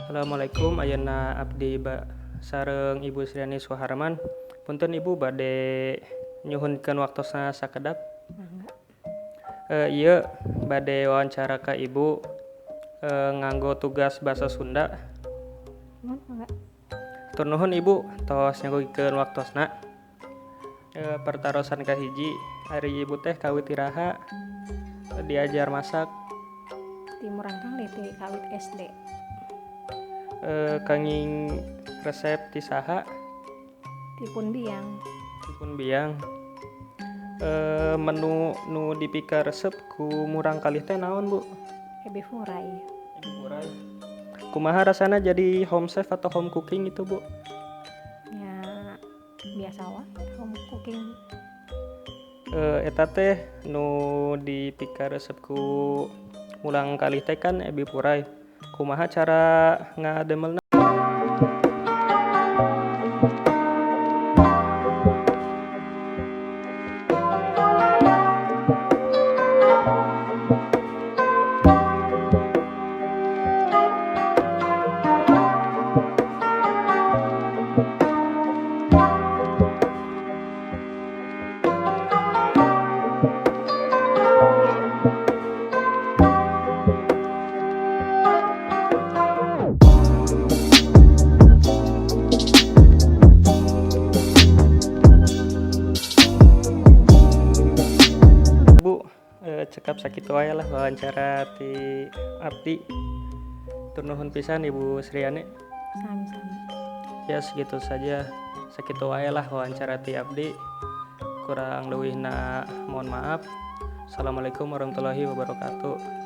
Assalamualaikum, ayeuna abdi sareng Ibu Sriani Suharman. Punten Ibu bade nyuhunkeun waktosna sakedap. Mangga. Ieu bade wawancara ka Ibu nganggo tugas basa Sunda. Mangga. Tur nuhun Ibu tos nyangguikeun waktosna. Pertarosan kahiji ari Ibu teh kawit iraha diajar masak. Ti Murangkang ti kawit SD. Kanging resep ti saha? Tipun biang. Dipun biang. Menu nu dipika resep ku murang kalih teh naon Bu? Beef murai. Urai. Kumaha rasana jadi home chef atau home cooking itu Bu? Ya biasa wae home cooking. Eta teh nu dipika resep ku murang kalih teh kan beef urai. Kumaha cara ngademelna? Bu, cekap sakitu wae lah wawancara ti abdi. Tur nuhun pisan Ibu Sriani. Sami-sami. Ya segitu saja. Sakitu wae lah wawancara ti abdi. Kurang leuwihna mohon maaf. Assalamualaikum warahmatullahi wabarakatuh.